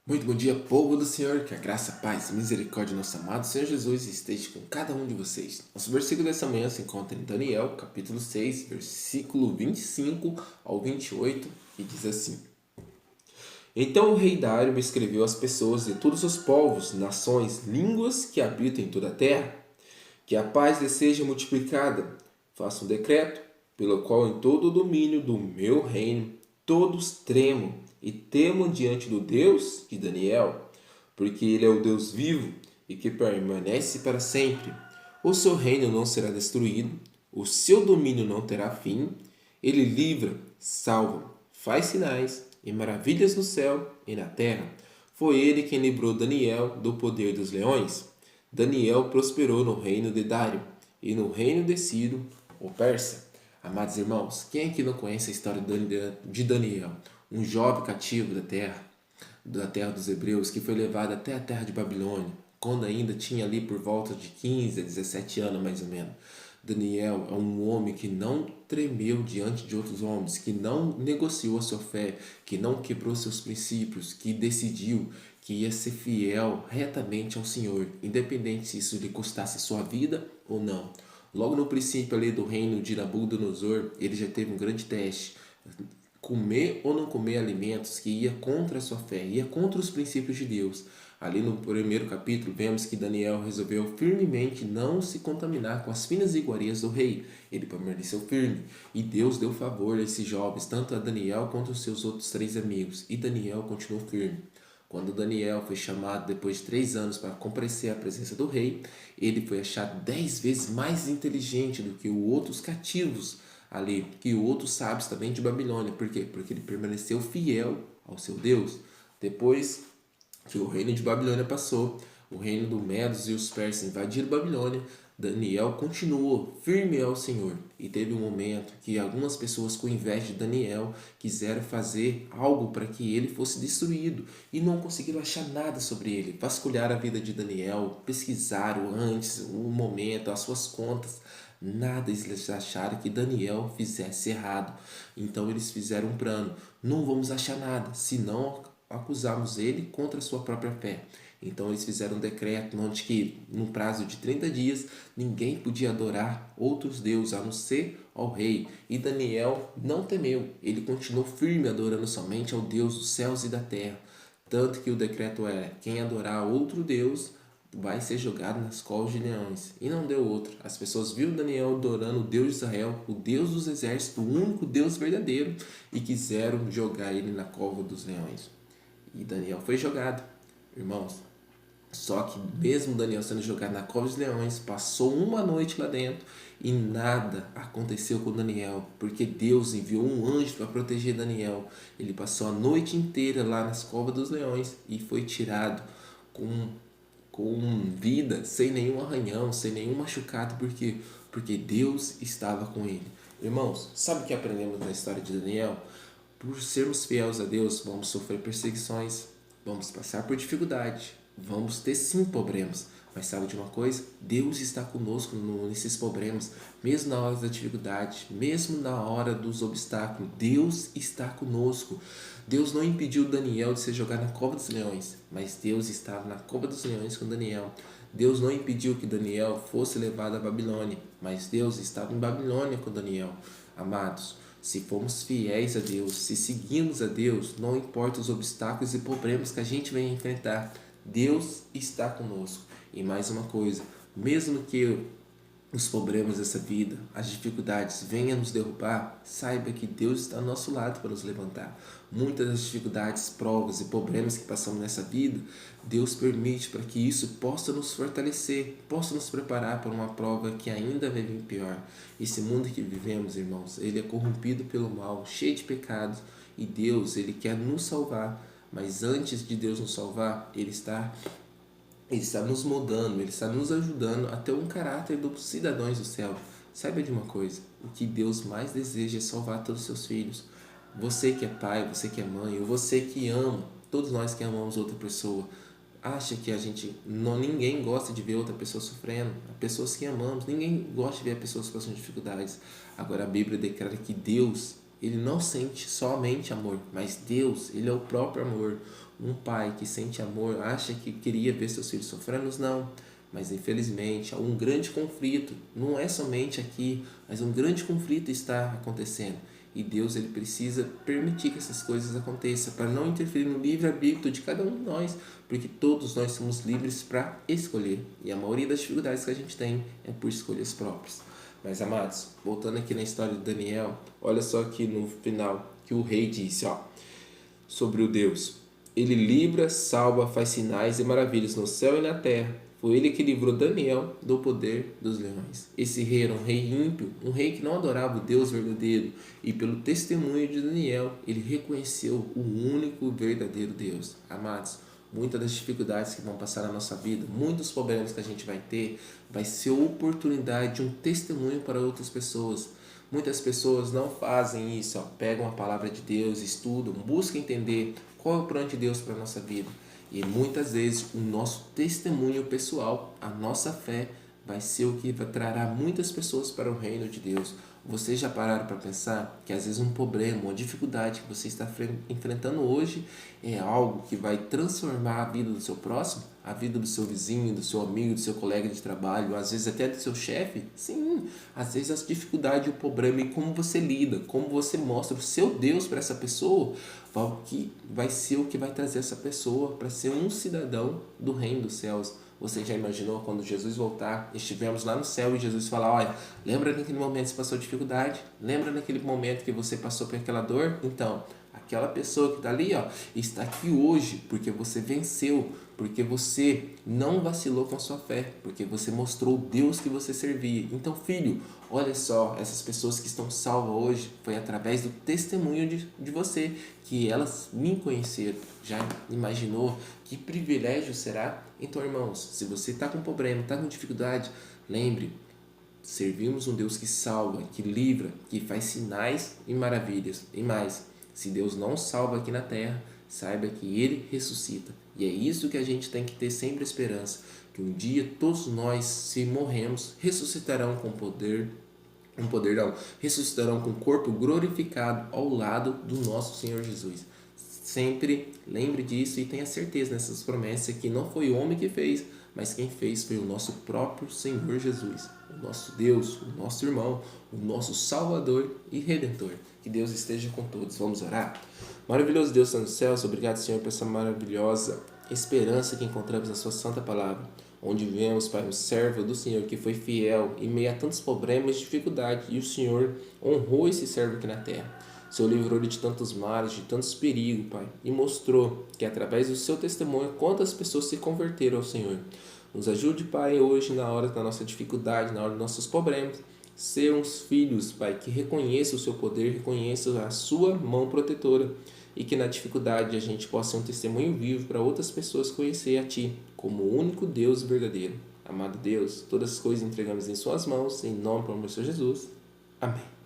Muito bom dia, povo do Senhor, que a graça, a paz e misericórdia do nosso amado Senhor Jesus esteja com cada um de vocês. Nosso versículo dessa manhã se encontra em Daniel, capítulo 6, versículo 25 ao 28, e diz assim: Então o rei Dário escreveu às pessoas de todos os povos, nações, línguas que habitam em toda a terra, que a paz lhes seja multiplicada. Faça um decreto, pelo qual em todo o domínio do meu reino todos tremam e temam diante do Deus de Daniel, porque ele é o Deus vivo e que permanece para sempre. O seu reino não será destruído, o seu domínio não terá fim. Ele livra, salva, faz sinais e maravilhas no céu e na terra. Foi ele quem livrou Daniel do poder dos leões. Daniel prosperou no reino de Dário e no reino de Ciro, o persa. Amados irmãos, quem aqui não conhece a história de Daniel, um jovem cativo da terra dos hebreus, que foi levado até a terra de Babilônia, quando ainda tinha ali por volta de 15 a 17 anos mais ou menos. Daniel é um homem que não tremeu diante de outros homens, que não negociou a sua fé, que não quebrou seus princípios, que decidiu que ia ser fiel retamente ao Senhor, independente se isso lhe custasse sua vida ou não. Logo no princípio ali do reino de Nabucodonosor, ele já teve um grande teste. Comer ou não comer alimentos que ia contra a sua fé, ia contra os princípios de Deus. Ali no primeiro capítulo, vemos que Daniel resolveu firmemente não se contaminar com as finas iguarias do rei. Ele permaneceu firme e Deus deu favor a esses jovens, tanto a Daniel quanto os seus outros 3 amigos. E Daniel continuou firme. Quando Daniel foi chamado depois de 3 anos para comparecer à presença do rei, ele foi achado 10 vezes mais inteligente do que os outros cativos ali, que outros sábios também de Babilônia. Por quê? Porque ele permaneceu fiel ao seu Deus. Depois que o reino de Babilônia passou, o reino dos Medos e os persas invadiram Babilônia, Daniel continuou firme ao Senhor. E teve um momento que algumas pessoas, com inveja de Daniel, quiseram fazer algo para que ele fosse destruído e não conseguiram achar nada sobre ele. Vasculharam a vida de Daniel, pesquisaram antes, o momento, as suas contas. Nada eles acharam que Daniel fizesse errado. Então eles fizeram um plano: não vamos achar nada, senão acusarmos ele contra a sua própria fé. Então eles fizeram um decreto onde que, no prazo de 30 dias, ninguém podia adorar outros deuses a não ser ao rei. E Daniel não temeu, ele continuou firme adorando somente ao Deus dos céus e da terra. Tanto que o decreto era: quem adorar outro Deus vai ser jogado nas covas de leões. E não deu outro. As pessoas viram Daniel adorando o Deus de Israel, o Deus dos exércitos, o único Deus verdadeiro, e quiseram jogar ele na cova dos leões. E Daniel foi jogado, irmãos. Só que mesmo Daniel sendo jogado na cova dos leões, passou uma noite lá dentro e nada aconteceu com Daniel, porque Deus enviou um anjo para proteger Daniel. Ele passou a noite inteira lá nas covas dos leões e foi tirado com vida, sem nenhum arranhão, sem nenhum machucado, porque Deus estava com ele. Irmãos, sabe o que aprendemos na história de Daniel? Por sermos fiéis a Deus, vamos sofrer perseguições, vamos passar por dificuldade, vamos ter sim problemas. Mas sabe de uma coisa? Deus está conosco nesses problemas, mesmo na hora da dificuldade, mesmo na hora dos obstáculos. Deus está conosco. Deus não impediu Daniel de ser jogado na cova dos leões, mas Deus estava na cova dos leões com Daniel. Deus não impediu que Daniel fosse levado à Babilônia, mas Deus estava em Babilônia com Daniel. Amados, se formos fiéis a Deus, se seguirmos a Deus, não importa os obstáculos e problemas que a gente venha enfrentar, Deus está conosco. E mais uma coisa, mesmo que os problemas dessa vida, as dificuldades venham nos derrubar, saiba que Deus está ao nosso lado para nos levantar. Muitas das dificuldades, provas e problemas que passamos nessa vida, Deus permite para que isso possa nos fortalecer, possa nos preparar para uma prova que ainda vai vir pior. Esse mundo que vivemos, irmãos, ele é corrompido pelo mal, cheio de pecados, e Deus, ele quer nos salvar, mas antes de Deus nos salvar, Ele está nos moldando, Ele está nos ajudando a ter um caráter dos cidadãos do céu. Saiba de uma coisa: o que Deus mais deseja é salvar todos os seus filhos. Você que é pai, você que é mãe, ou você que ama, todos nós que amamos outra pessoa, acha que ninguém gosta de ver outra pessoa sofrendo. Pessoas que amamos, ninguém gosta de ver pessoas passando dificuldades. Agora a Bíblia declara que Deus, ele não sente somente amor, mas Deus, ele é o próprio amor. Um pai que sente amor acha que queria ver seus filhos sofrendo? Não. Mas infelizmente há um grande conflito, não é somente aqui, mas um grande conflito está acontecendo. E Deus ele precisa permitir que essas coisas aconteçam para não interferir no livre-arbítrio de cada um de nós, porque todos nós somos livres para escolher. E a maioria das dificuldades que a gente tem é por escolhas próprias. Mas amados, voltando aqui na história de Daniel, olha só aqui no final que o rei disse, sobre o Deus. Ele livra, salva, faz sinais e maravilhas no céu e na terra. Foi ele que livrou Daniel do poder dos leões. Esse rei era um rei ímpio, um rei que não adorava o Deus verdadeiro. E pelo testemunho de Daniel, ele reconheceu o único verdadeiro Deus. Amados, muitas das dificuldades que vão passar na nossa vida, muitos problemas que a gente vai ter, vai ser oportunidade de um testemunho para outras pessoas. Muitas pessoas não fazem isso, pegam a palavra de Deus, estudam, buscam entender qual é o plano de Deus para a nossa vida. E muitas vezes o nosso testemunho pessoal, a nossa fé, vai ser o que trará muitas pessoas para o reino de Deus. Vocês já pararam para pensar que às vezes um problema, uma dificuldade que você está enfrentando hoje é algo que vai transformar a vida do seu próximo? A vida do seu vizinho, do seu amigo, do seu colega de trabalho, às vezes até do seu chefe? Sim, às vezes as dificuldades, o problema e como você lida, como você mostra o seu Deus para essa pessoa, vai ser o que vai trazer essa pessoa para ser um cidadão do reino dos céus. Você já imaginou quando Jesus voltar, estivemos lá no céu e Jesus falar, olha, lembra naquele momento que você passou dificuldade? Lembra naquele momento que você passou por aquela dor? Então, aquela pessoa que está ali, está aqui hoje porque você venceu, porque você não vacilou com a sua fé, porque você mostrou o Deus que você servia. Então, filho, olha só, essas pessoas que estão salvas hoje, foi através do testemunho de você que elas me conheceram. Já imaginou que privilégio será? Então, irmãos, se você está com problema, está com dificuldade, lembre, servimos um Deus que salva, que livra, que faz sinais e maravilhas. E mais, se Deus não salva aqui na terra, saiba que Ele ressuscita. E é isso que a gente tem que ter sempre esperança, que um dia todos nós, se morremos, ressuscitarão com poder, ressuscitarão com o corpo glorificado ao lado do nosso Senhor Jesus. Sempre lembre disso e tenha certeza nessas promessas que não foi o homem que fez, mas quem fez foi o nosso próprio Senhor Jesus, o nosso Deus, o nosso irmão, o nosso Salvador e Redentor. Que Deus esteja com todos. Vamos orar? Maravilhoso Deus está nos céus, obrigado, Senhor, por essa maravilhosa esperança que encontramos na sua santa palavra, onde vemos, Pai, um servo do Senhor que foi fiel em meio a tantos problemas e dificuldades, e o Senhor honrou esse servo aqui na terra. O Senhor livrou ele de tantos males, de tantos perigos, Pai, e mostrou que através do seu testemunho quantas pessoas se converteram ao Senhor. Nos ajude, Pai, hoje na hora da nossa dificuldade, na hora dos nossos problemas, ser uns filhos, Pai, que reconheçam o seu poder, reconheçam a sua mão protetora e que na dificuldade a gente possa ser um testemunho vivo para outras pessoas conhecer a Ti como o único Deus verdadeiro. Amado Deus, todas as coisas entregamos em Suas mãos, em nome do Senhor Jesus. Amém.